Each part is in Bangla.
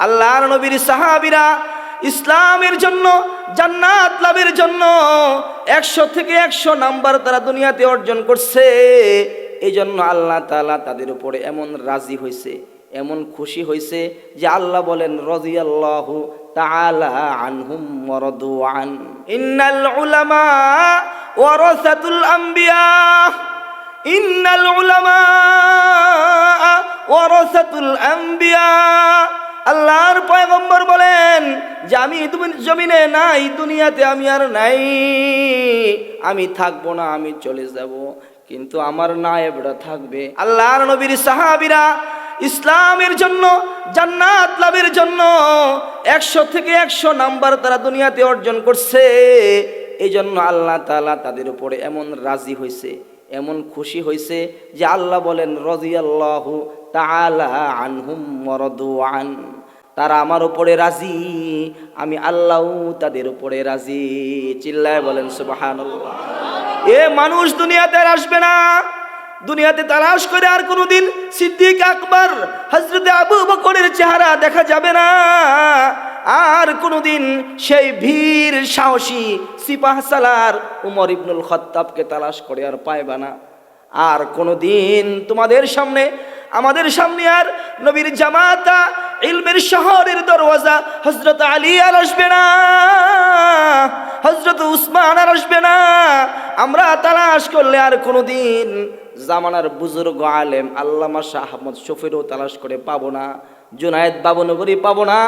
আল্লাহর নবীর সাহাবীরা ইসলামের জন্য, জান্নাত লাভের জন্য 100 থেকে 100 নাম্বার তারা দুনিয়াতে অর্জন করছে। এই জন্য আল্লাহ তাআলা তাদের উপরে এমন রাজি হয়েছে, এমন খুশি হয়েছে যে আল্লাহ বলেন রাদিয়াল্লাহু তাআলা আনহুম ওয়া রাদু আন। ইন্নাল উলামা ওয়ারাসাতুল আম্বিয়া, ইন্নাল উলামা ওয়ারাসাতুল আম্বিয়া। আল্লাহর পয়গম্বর বলেন যে আমি জমিনে নাই, দুনিয়াতে আমি আর নাই, আমি থাকবো না, আমি চলে যাব, কিন্তু আমার নায়েবরা থাকবে। আল্লাহর নবীর সাহাবীরা ইসলামের জন্য, জান্নাত লাভের জন্য 100 থেকে 100 নাম্বার তারা দুনিয়াতে অর্জন করছে। এই জন্য আল্লাহ তাআলা তাদের উপরে এমন রাজি হয়েছে, এমন খুশি হয়েছে যে আল্লাহ বলেন রাদিয়াল্লাহু তাআলা আনহুম ওয়া রাদু আন। তারা আমার উপরে রাজি, আমি আল্লাহও তাদের উপরে রাজি। চিল্লায় বলেন সুবহানাল্লাহ। এ মানুষ দুনিয়াতে আর আসবে না, দুনিয়াতে তালাশ করে আর কোনোদিন সিদ্দিক আকবর, হযরত আবু বকরের চেহারা দেখা যাবে না। আর কোনোদিন সেই বীর সাহসী সিপাহসালার উমর ইবনুল খাত্তাবকে তালাশ করে আর পাইবা না। আর কোনোদিন তোমাদের সামনে, আমাদের সামনে আর নবীর জামাতা, ইলমের শহরের দরওয়াজা হযরত আলী আর আসবে না, হযরত উসমান আর আসবে না। আমরা তালাশ করলে আর কোনোদিন জামানার বুজুর্গ আলেম আল্লামা শাহ আহমদ শফিরও তালাশ করে পাবো না, জুনায়েদ বাবনগরী পাবো না।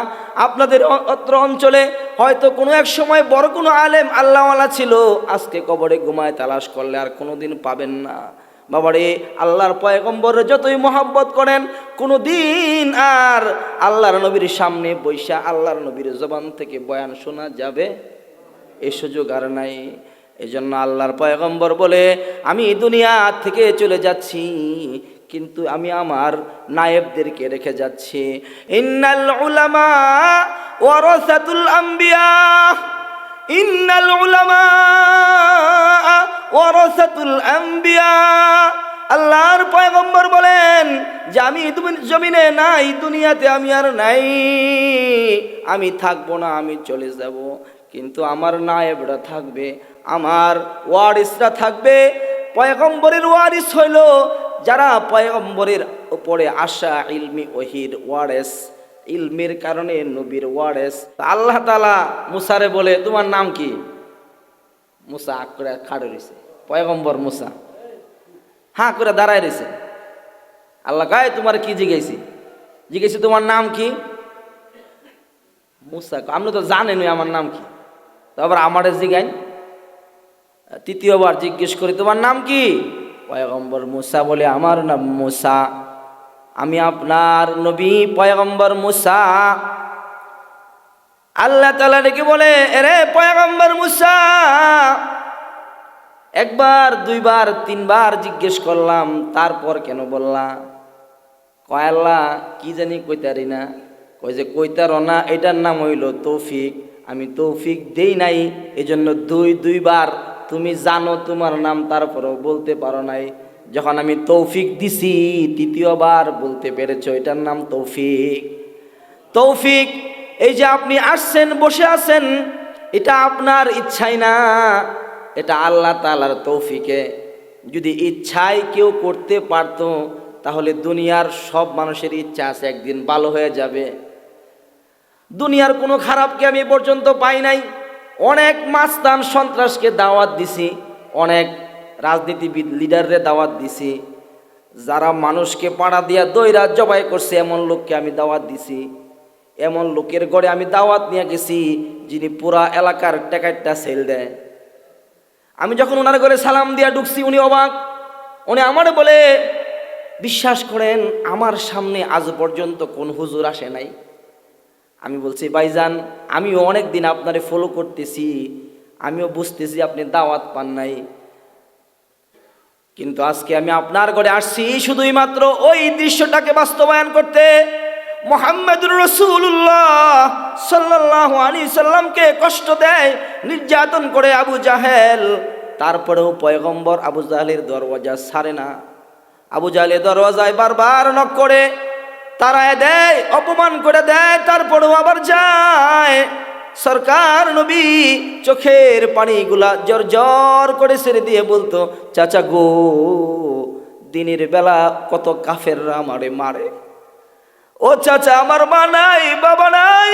আপনাদের অত্র অঞ্চলে হয়তো কোনো এক সময় বড় কোনো আলেম আল্লাহওয়ালা ছিল, আজকে কবরে ঘুমায়, তালাশ করলে আর কোনোদিন পাবেন না। বাবারে, আল্লাহর পয়গম্বর যতই মহব্বত করেন, কোনো দিন আর আল্লাহর নবীর সামনে বৈশা আল্লাহর নবীর জবান থেকে বয়ান শোনা যাবে? এই সুযোগ আর নাই। এই জন্য আল্লাহর পয়গম্বর বলে আমি দুনিয়া থেকে চলে যাচ্ছি, কিন্তু আমি আমার নায়েবদেরকে রেখে যাচ্ছি। ইন্নাল উলামা ওয়ারাসাতুল আম্বিয়া, ইন্নাল উলামা ওয়ারাসাতুল আম্বিয়া। আল্লাহর পয়গম্বর বলেন যে আমি জমিনে নাই, দুনিয়াতে আমি আর নাই, আমি থাকবো না, আমি চলে যাব, কিন্তু আমার নায়েবরা থাকবে, আমার ওয়ারিসরা থাকবে। পয়গম্বরের ওয়ারিস হইল যারা পয়গম্বরের উপরে আসা ইলমি ওহির ওয়ারিস, ইলমের কারণে নবীর ওয়ারিস। আল্লাহ তাআলা মুসারে বলে তোমার নাম কি? মুসা আগ করে খাড়ে রয়েছে, পয়গম্বর মুসা হাঁ করে দাঁড়ায় রয়েছে। আল্লাহ গায়ে তোমার কি জিজ্ঞেসি? জিজ্ঞেসি তোমার নাম কি? মুসা আপনি তো জানেন আমার নাম কি, তারপর আমারে জিগাইন। তৃতীয়বার জিজ্ঞেস করি তোমার নাম কি? পয়গম্বর মুসা বলে আমার নাম মুসা, আমি আপনার নবী পয়গম্বর মুসা। আল্লাহ তাআলা ডেকে বলে এরে পয়গম্বর মুসা, একবার, দুইবার, তিনবার জিজ্ঞেস করলাম, তারপর কেন বললা? কয় আল্লাহ কি জানি কইতারি না। কই যে কইতারো না, এটার নাম হইল তৌফিক, আমি তৌফিক দেই নাই, এজন্য দুইবার তুমি জানো তোমার নাম, তারপরেও বলতে পারো নাই। যখন আমি তৌফিক দিছি, তৃতীয়বার বলতে পেরেছো, এটার নাম তৌফিক। তৌফিক এই যে আপনি আসছেন, বসে আছেন, এটা আপনার ইচ্ছাই না, এটা আল্লাহ তাআলার তৌফিকে। যদি ইচ্ছায় কেউ করতে পারতো, তাহলে দুনিয়ার সব মানুষের ইচ্ছা আছে একদিন ভালো হয়ে যাবে। দুনিয়ার কোনো খারাপকে আমি পর্যন্ত পাই নাই। অনেক মাস্তান সন্ত্রাসকে দাওয়াত দিছি, অনেক রাজনীতিবিদ লিডাররে দাওয়াত দিছি, যারা মানুষকে পাড়া দিয়া দইরা জবাই করছে এমন লোককে আমি দাওয়াত দিছি। এমন লোকের ঘরে আমি দাওয়াত নিয়ে গেছি যিনি পুরা এলাকার টেকাইটটা সেল দেয়। আমি যখন ওনার ঘরে সালাম দিয়া ঢুকছি, উনি অবাক। উনি আমারে বলে বিশ্বাস করেন আমার সামনে আজ পর্যন্ত কোন হুজুর আসে নাই। আমি বলছি ভাইজান, আমিও অনেক দিন আপনারে ফলো করতেছি, আমিও বুঝতেছি আপনি দাওয়াত পান নাই, কিন্তু আজকে আমি আপনার ঘরে আসছি শুধুই মাত্র ওই দৃশ্যটাকে বাস্তবায়ন করতে। মুহাম্মদুর রাসূলুল্লাহ সাল্লাল্লাহু আলাইহি সাল্লামকে কষ্ট দেয়, নির্যাতন করে আবু জাহেল, তারপরেও পয়গম্বর আবু জাহেলের দরওয়াজা ছাড়ে না। আবু জাহেলের দরওয়াজায় বারবার নক করে, তারায় দেয়, অপমান করে দেয়, তারপরেও আবার যায়। সরকার নবী চোখের পানিগুলা জর জর করে ছেড়ে দিয়ে বলতো, চাচা গো, দিনের বেলা কত কাফেররা আমারে মারে। ও চাচা, আমার মা নাই, বাবা নাই,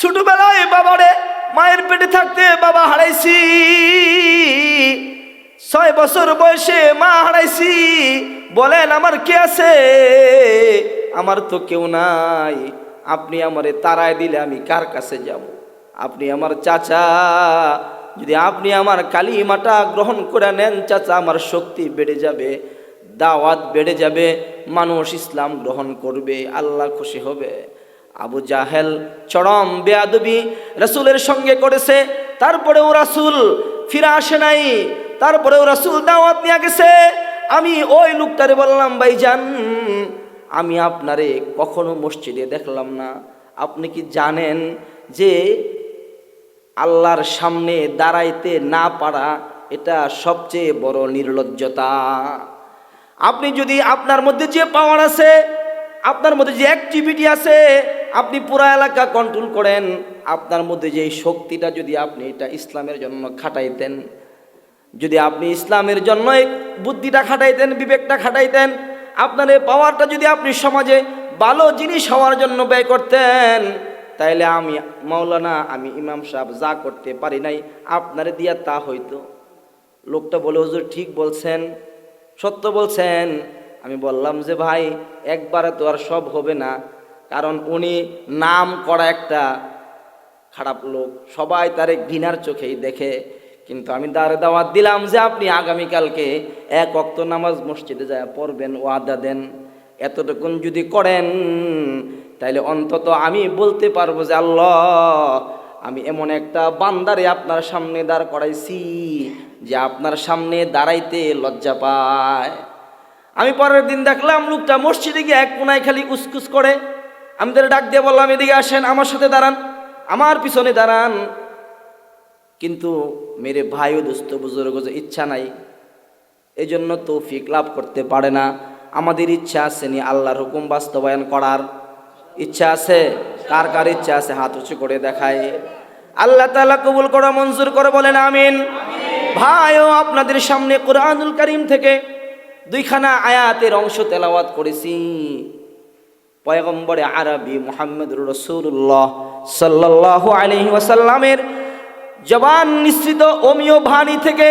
ছোটবেলায় বাবারে মায়ের পেটে থাকতে বাবা হারাইছি, 6 বছর বয়সে মা হারাইছি, বলেন আমার কে আছে? আমার তো কেউ নাই। আপনি আমারে তাড়ায় দিলে আমি কার কাছে যাব? আপনি আমার চাচা, যদি আপনি আমার কালিমাটা গ্রহণ করে নেন চাচা, আমার শক্তি বেড়ে যাবে, দাওয়াত বেড়ে যাবে, মানুষ ইসলাম গ্রহণ করবে, আল্লাহ খুশি হবে। আবু জাহেল চরম বেয়াদবি রাসূলের সঙ্গে করেছে, তারপরেও রাসূল ফিরে আসে নাই, তারপরেও রাসূল দাওয়াত নিয়ে গেছে। আমি ওই লোকটারে বললাম, ভাইজান, আমি আপনারে কখনো মসজিদে দেখলাম না, আপনি কি জানেন যে আল্লাহর সামনে দাঁড়াইতে না পারা এটা সবচেয়ে বড় নির্লজ্জতা। আপনি যদি আপনার মধ্যে যে পাওয়ার আছে, আপনার মধ্যে যে অ্যাক্টিভিটি আছে, আপনি পুরা এলাকা কন্ট্রোল করেন, আপনার মধ্যে যে শক্তিটা যদি আপনি এটা ইসলামের জন্য খাটাইতেন, যদি আপনি ইসলামের জন্য বুদ্ধিটা খাটাইতেন, বিবেকটা খাটাইতেন, আপনার এই পাওয়ারটা যদি আপনি সমাজে ভালো জিনিস হওয়ার জন্য ব্যয় করতেন, তাইলে আমি মাওলানা, আমি ইমাম সাহেব যা করতে পারি নাই, আপনারে দিয়া তা হইতো। লোকটা বলে, হুজুর ঠিক বলছেন, সত্য বলছেন। আমি বললাম যে ভাই, একবারে তো আর সব হবে না, কারণ উনি নাম করা একটা খারাপ লোক, সবাই তারে ঘৃণার চোখেই দেখে। কিন্তু আমি দাওয়াত দিলাম যে আপনি আগামীকালকে 1 ওয়াক্ত নামাজ মসজিদে যায় পড়বেন, ওয়াদা দেন। এতটুকুন যদি করেন তাইলে অন্তত আমি বলতে পারবো যে আল্লাহ, আমি এমন একটা বান্দারে আপনার সামনে দাঁড় করাইছি যে আপনার সামনে দাঁড়াইতে লজ্জা পায়। আমি পরের দিন দেখলাম লোকটা মসজিদে গিয়ে এক কোনায় খালি উসকুস করে। আমি তাদের ডাক দিয়ে বললাম, এদিকে আসেন, আমার সাথে দাঁড়ান, আমার পিছনে দাঁড়ান। কিন্তু মেরে ভাই ও দোস্ত বুজুর্গ, ইচ্ছা নাই, এই জন্য তৌফিক লাভ করতে পারে না। আমাদের ইচ্ছা আছে নি আল্লাহর হুকুম বাস্তবায়ন করার? ইচ্ছা আছে? কার কার ইচ্ছা আছে হাত উঁচু করে দেখায়। আল্লাহ তাআলা কবুল করে, মঞ্জুর করে, বলেন আমিন। ভাইও, আপনাদের সামনে কোরআনুল কারীম থেকে 2খানা আয়াতের অংশ তেলাওয়াত করেছি। পয়গম্বরে আরবি মুহাম্মদুর রাসূলুল্লাহ সাল্লাল্লাহু আলাইহি ওয়াসাল্লামের জবান নিঃসৃত অমীয় বাণী থেকে,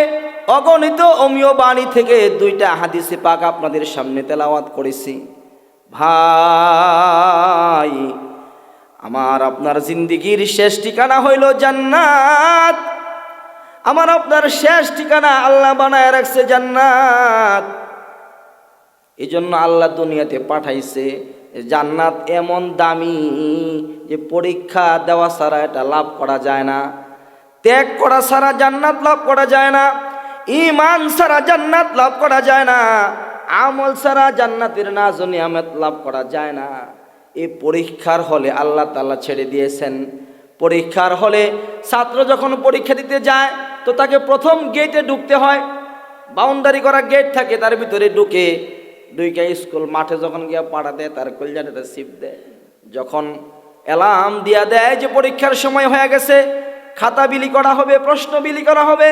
অগণিত অমীয় বাণী থেকে 2টা হাদিসে পাক আপনাদের সামনে তেলাওয়াত করেছি। ভাই আমার, আপনার জিন্দেগির শেষ ঠিকানা হইল জান্নাত। আমার আপনার শেষ ঠিকানা আল্লাহ বানায় রাখছে জান্নাত। এই জন্য আল্লাহ দুনিয়াতে পাঠাইছে। জান্নাত এমন দামি যে পরীক্ষা দেওয়া ছাড়া এটা লাভ করা যায় না, ত্যাগ করা ছাড়া জান্নাত লাভ করা যায় না, ঈমান ছাড়া জান্নাত লাভ করা যায় না, আমল ছাড়া জান্নাতের নাজ ও নিয়ামত লাভ করা যায় না। এই পরীক্ষার হলে আল্লাহ তাআলা ছেড়ে দিয়েছেন। পরীক্ষার হলে ছাত্র যখন পরীক্ষা দিতে যায় তো তাকে প্রথম গেটে ঢুকতে হয়, বাউন্ডারি করা গেট থাকে, তার ভিতরে ঢুকে স্কুল মাঠে যখন গিয়া পাড়া দেয় তার কলজাটা সিপ দেয়। যখন অ্যালার্ম দিয়া দেয় যে পরীক্ষার সময় হয়ে গেছে, খাতা বিলি করা হবে, প্রশ্ন বিলি করা হবে,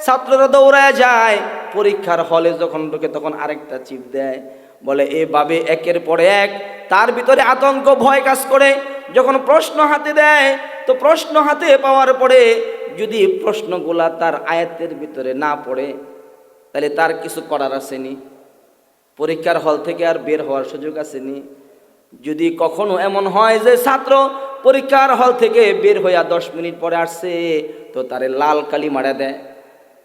ছাত্ররা দৌড়ায় যায়। পরীক্ষার হলে যখন ঢুকে তখন আরেকটা চিপ দেয়, বলে এভাবে একের পর এক তার ভিতরে আতঙ্ক ভয় কাজ করে। যখন প্রশ্ন হাতে দেয় তো প্রশ্ন হাতে পাওয়ার পরে যদি প্রশ্নগুলা তার আয়াতের ভিতরে না পড়ে তাহলে তার কিছু করার আসেনি, পরীক্ষার হল থেকে আর বের হওয়ার সুযোগ আসেনি। যদি কখনো এমন হয় যে ছাত্র পরীক্ষার হল থেকে বের হইয়া 10 মিনিট পরে আসছে, তো তারে লাল কালি মারা দেয়,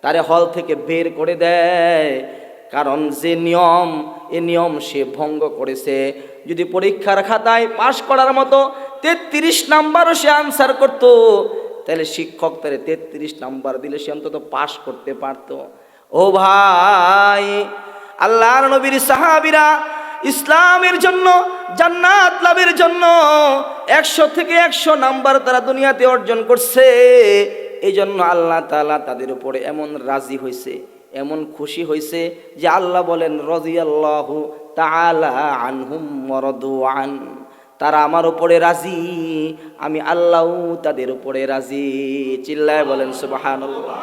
তারে হল থেকে বের করে দেয়। কারণ যে নিয়ম, এ নিয়ম সে ভঙ্গ করেছে। যদি পরীক্ষার খাতায় পাশ করার মতো 33 নাম্বারও সে আনসার করত, তাহলে শিক্ষক তারে 33 নাম্বার দিলে সে অন্তত পাশ করতে পারত। ও ভাই, আল্লাহর নবীর সাহাবীরা ইসলামের জন্য, জান্নাত লাভের জন্য 100 থেকে 100 নাম্বার তারা দুনিয়াতে অর্জন করছে। এই জন্য আল্লাহ তাআলা তাদের উপরে এমন রাজি হয়েছে, এমন খুশি হয়েছে যে আল্লাহ বলেন রাদিয়াল্লাহু তাআলা আনহুম ওয়ারাদু আন, তারা আমার উপরে রাজি, আমি আল্লাহও তাদের উপরে রাজি। চিল্লায় বলেন সুবহানাল্লাহ।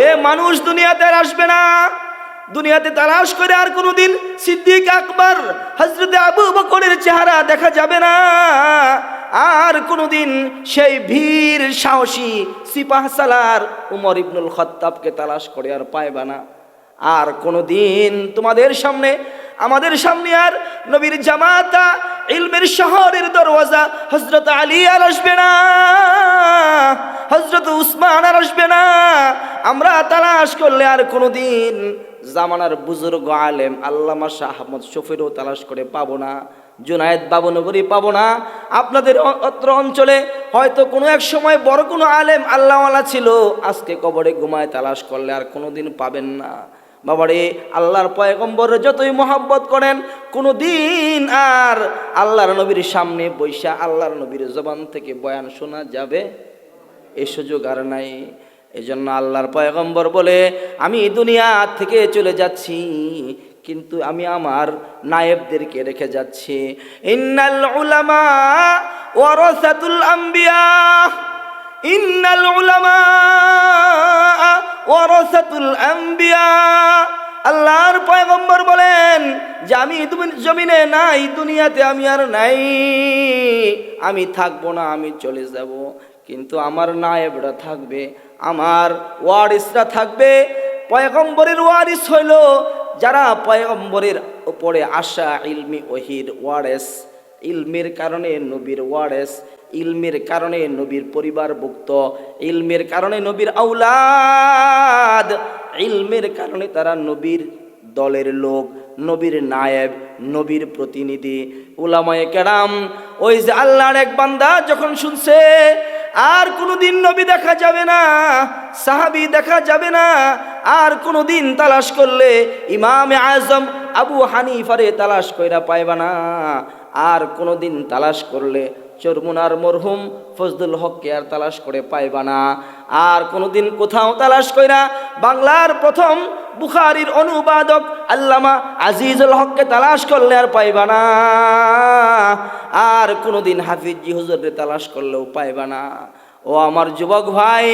এ মানুষ দুনিয়াতে আর আসবে না, দুনিয়াতে তালাশ করে আর কোনোদিন সিদ্দিক আকবর হযরত আবু বকরের চেহারা দেখা যাবে না, আর কোনোদিন সেই বীর সাহসী সিপাহসালার উমর ইবনুল খাত্তাবকে তালাশ করে আর পাইবা না। আর কোনোদিন তোমাদের সামনে আমাদের সামনে আর নবীর জামাতা ইলমের শহরের দরওয়াজা হযরত আলী আর আসবে না, হযরত উসমান আর আসবে না। আমরা তালাশ করলে আর কোনোদিন জামানার বুজুর্গ আলেম আল্লামা শাহ আহমদ শফিরও তালাশ করে পাবো না, জুনায়েদ বাবুনগরী পাবো না। আপনাদের অত্র অঞ্চলে হয়তো কোনো এক সময় বড় কোনো আলেম আল্লাহওয়ালা ছিল, আজকে কবরে ঘুমায়, তালাশ করলে আর কোনোদিন পাবেন না। বাবারে, আল্লাহর পয়গম্বর যতই মহব্বত করেন, কোনো দিন আর আল্লাহর নবীর সামনে বৈশা আল্লাহর নবীর জবান থেকে বয়ান শোনা যাবে? এই সুযোগ আর নাই। এই জন্য আল্লাহর পয়গম্বর বলে, আমি দুনিয়া থেকে চলে যাচ্ছি, কিন্তু আমি আমার নায়েবদেরকে রেখে যাচ্ছি। ইন্নাল উলামা ওয়ারাসাতুল আম্বিয়া, ইন্নাল উলামা ওয়ারাসাতুল আম্বিয়া। আল্লাহর পয়গম্বর বলেন যে আমি জমিনে নাই, দুনিয়াতে আমি আর নাই, আমি থাকবো না, আমি চলে যাব, কিন্তু আমার নায়েবরা থাকবে, আমার ওয়ারিসরা থাকবে। পয়গম্বরের ওয়ারিস হইল যারা পয়গম্বরের উপরে আসা ইলমি ওহির ওয়ারেস, ইলমের কারণে নবীর ওয়ারেস, ইলমের কারণে নবীর পরিবারভুক্ত, ইলমের কারণে নবীর আউলাদ, ইলমের কারণে তারা নবীর দলের লোক, নবীর নায়েব, নবীর প্রতিনিধি। উলামায়ে কেরাম, ওই যে আল্লাহর এক বান্দা যখন শুনছে আর কোনোদিন নবী দেখা যাবে না, সাহাবী দেখা যাবে না, আর কোনোদিন তালাশ করলে ইমামে আজম আবু হানিফারে তালাশ কইরা পাইবা না, আর কোনোদিন তালাশ করলে চরমুনার মরহুম ফজলুল হককে আর তালাশ করে পাইবা না, আর কোনোদিন কোথাও তালাশ কইরা বাংলার প্রথম বুখারীর অনুবাদক আল্লামা আজিজুল হককে তালাশ করলে আর পাইবা না, আর কোনোদিন হাফিজি হুজুরকে তালাশ করলেও পাইবা না। ও আমার যুবক ভাই,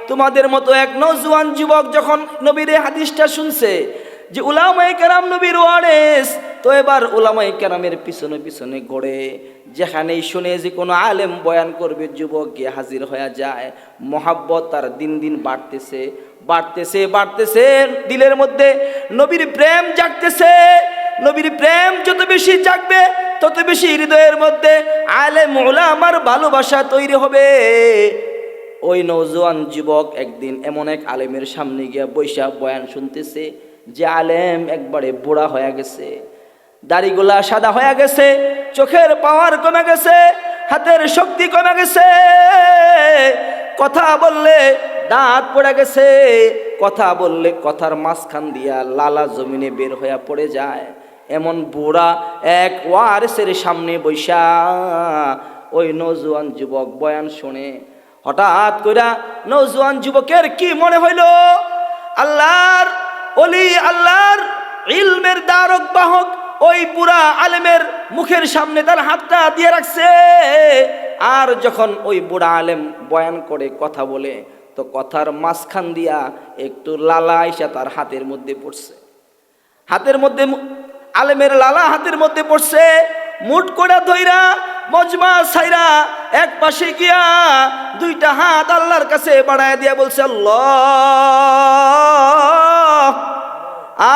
তোমাদের মতো এক নওজোয়ান যুবক যখন নবীর হাদিসটা শুনছে যে উলামায়ে কেরাম নবীর ওয়ারিস, তো এবার উলামায়ে কেরামের পিছনে পিছনে ঘোরে, যেখানেই শুনে যে কোনো আলেম বয়ান করবে, যুবক গিয়ে হাজির হয়ে যায়। মহাব্বত তার দিন দিন বাড়তেছে বাড়তেছে বাড়তেছে, দিলের মধ্যে নবীর প্রেম জাগতেছে। নবীর প্রেম যত বেশি জাগবে, তত বেশি হৃদয়ের মধ্যে আলেম উলামার ভালোবাসা তৈরি হবে। ওই নওজোয়ান যুবক একদিন এমন এক আলেমের সামনে গিয়া বৈশা বয়ান শুনতেছে, যে আলেম একবারে বুড়া হয়ে গেছে, দাড়িগুলা সাদা হয়ে গেছে, চোখের পাওয়ার কমে গেছে, হাতের শক্তি কমে গেছে, কথা বললে দাঁত পড়ে গেছে, কথা বললে কথার মাঝখান দিয়া লালা জমিনে বের হয়ে পড়ে যায়। এমন বুড়া এক ওয়ারিসের সামনে বৈশা ওই নওজোয়ান যুবক বয়ান শুনে, হঠাৎ কইরা নওজোয়ান যুবকের কি মনে হইল, আল্লাহর ওলি, আল্লাহর ইলমের দ্বারক বাহক ওই বুড়া আলেমের মুখের সামনে তার হাতটা দিয়ে রাখছে। আর যখন ওই বুড়া আলেম বয়ান করে কথা বলে, তো কথার মাঝখান দিয়া একটু লালা আইসা তার হাতের মধ্যে পড়ছে, হাতের মধ্যে আলেমের লালা হাতের মধ্যে পড়ছে। মুঠ করে ধইরা মজমা ছাইরা এক পাশে গিয়া দুইটা হাত আল্লাহর কাছে বাড়ায় দিয়া বলছে, আল্লাহ,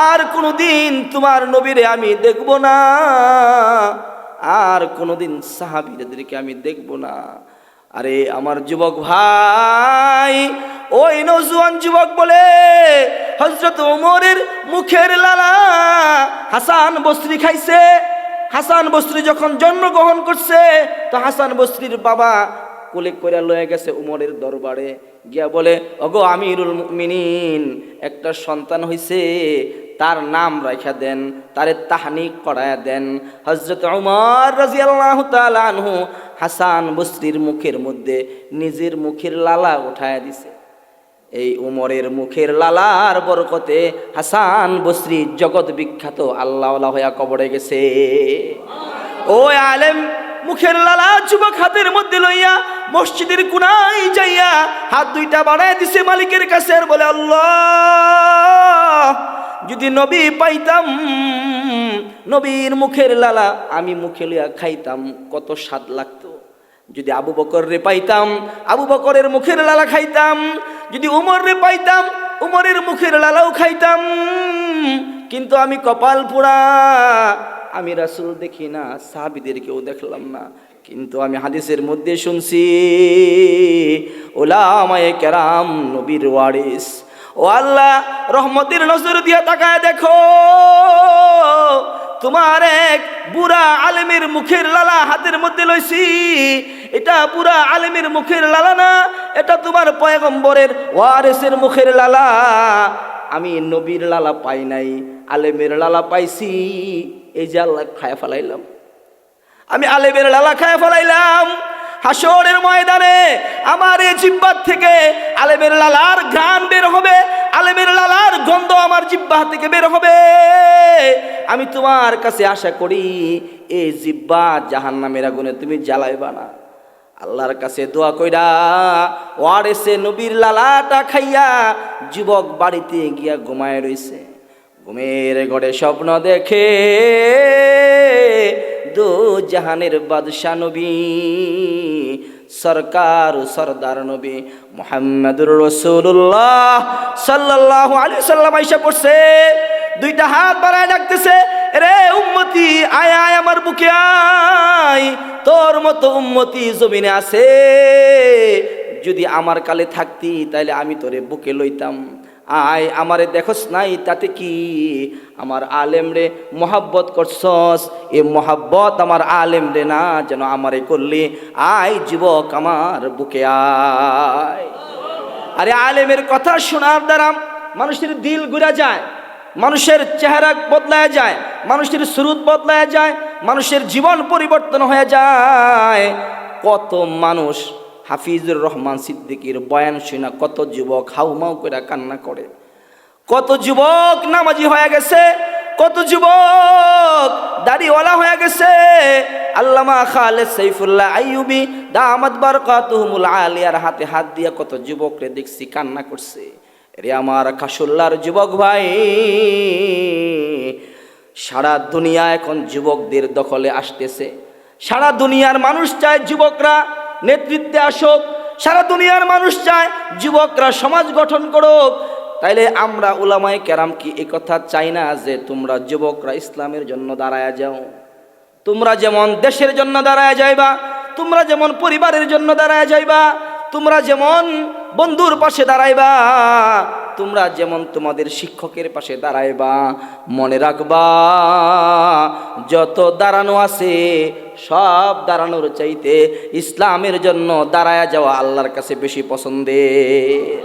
আর কোনোদিন তোমার নবীরে আমি দেখব না, আর কোনোদিন সাহাবীদেরকে আমি দেখব না। আরে আমার যুবক ভাই, ওই নওজোয়ান যুবক বলে, হযরত ওমরের মুখের লালা হাসান বসরি খাইছে। হাসান বসরি যখন জন্মগ্রহণ করছে, তো হাসান বসরির বাবা কোলে করে লয়ে গেছে উমরের দরবারে, গিয়া বলে, ওগো আমিরুল মুমিনিন, একটা সন্তান হইছে, তার নাম রাখা দেন, তারে তাহনিক করায়া দেন। হযরত উমর রাদিয়াল্লাহু তাআলা আনহু হাসান বসরির মুখের মধ্যে নিজের মুখের লালা উঠায়া দিছে। এই উমরের মুখের লালার বরকতে হাসান বসরি জগৎ বিখ্যাত আল্লাহওয়ালা হইয়া কবরে গেছে। ওই আলেম মুখের লালা যুবক হাতের মধ্যে লইয়া মসজিদের কোনায় যাইয়া হাত দুইটা বাড়ায় দিছে মালিকের কাছে, আর বলে, আল্লাহ, যদি নবী পাইতাম, নবীর মুখের লালা আমি মুখে লইয়া খাইতাম কত স্বাদ লাগতো। যদি আবু বকর রে পাইতাম, আবু বকরের মুখের লালা খাইতাম। যদি উমর রে পাইতাম, উমরের মুখের লালাও খাইতাম। কিন্তু আমি কপাল পোড়া, আমি রাসূল দেখি না, সাহাবীদের কেউ দেখলাম না। কিন্তু আমি হাদিসের মধ্যে শুনছি, উলামায়ে কেরাম নবীর ওয়ারিস। ও আল্লাহ, রহমতের নজর দিয়া তাকায় দেখো, তোমার এক বুড়া আলেমের মুখের লালা হাতের মধ্যে লইছি। এটা বুড়া আলেমের মুখের লালা না, এটা তোমার পয়গম্বরের ওয়ারিসের মুখের লালা। আমি নবীর লালা পাই নাই, আলেমের লালা পাইছি। এই যে আল্লাহ খায়া ফেলাইলাম, আমি আলেমের লালা খায়া ফেলাইলাম। হাসরের ময়দানে আমার এই জিহ্বা থেকে আলেমের লালার ঘ্রাণ বের হবে, আলেমের লালার গন্ধ আমার জিহ্বা থেকে বের হবে। আমি তোমার কাছে আশা করি এই জিহ্বা জাহান্নামের আগুনে তুমি জ্বালাইবা না। আল্লাহর কাছে দোয়া কইরা ওয়ারিসে নবীর লালাটা খাইয়া যুবক বাড়িতে গিয়া ঘুমায় রইছে। ঘুমের ঘরে স্বপ্ন দেখে দো জাহানের বাদশা নবী, সরকার সরদার নবী মুহাম্মদুর রাসূলুল্লাহ সাল্লাল্লাহু আলাইহি সাল্লাম আইসা পড়ছে। দুইটা হাত বাড়ায় ডাকতেছে, রে উম্মতি, আয় আয় আমার বুকে আয়। তোর মতো উম্মতি জমিনে আছে, যদি আমার কালে থাকতি তাইলে আমি তোরে বুকে লইতাম। আয়, আমারে দেখোস নাই, তাতে কি? আমার আলেম রে মোহাব্বত করছস, এ মোহাব্বত আমার আলেম রে না যেন আমারে করলি। আয় যুবক, আমার বুকে আয়। আরে আলেমের কথা শোনার দ্বারা মানুষের দিল ঘুরে যায়, মানুষের চেহারা বদলায় যায়, মানুষের সুরুত বদলায় যায়, মানুষের জীবন পরিবর্তন হয়ে যায়। কত মানুষ হাফিজুর রহমান সিদ্দিকীর বয়ান শুনা কত যুবক হাউমাউ করে কান্না করে, কত যুবক নামাজি হয়ে গেছে, কত যুবক দাড়িওয়ালা হয়ে গেছে। আল্লামা খালেদ সাইফুল্লাহ আইয়ুবী দামাত বারকাতুহুমুল আলিয়ার হাতে হাত দিয়া কত যুবকরে দেখছি কান্না করছে। রে আমার কাশুল্লার যুবক ভাই, সারা দুনিয়া এখন যুবকদের দখলে আসতেছে। সারা দুনিয়ার মানুষ চায় যুবকরা নেতৃত্বে আসুক, সারা দুনিয়ার মানুষ চায় যুবকরা সমাজ গঠন করুক। তাইলে আমরা উলামায়ে কেরাম কি এই কথা চাই না যে তোমরা যুবকরা ইসলামের জন্য দাঁড়ায়া যাও? তোমরা যেমন দেশের জন্য দাঁড়ায়া যাইবা, তোমরা যেমন পরিবারের জন্য দাঁড়ায়া যাইবা, তোমরা যেমন বন্ধুর পাশে দাঁড়াইবা, তোমরা যেমন তোমাদের শিক্ষকের পাশে দাঁড়াইবা, মনে রাখবা যত দাঁড়ানো আছে সব দাঁড়ানোর চাইতে ইসলামের জন্য দাঁড়ায়া যাওয়া আল্লাহর কাছে বেশি পছন্দের।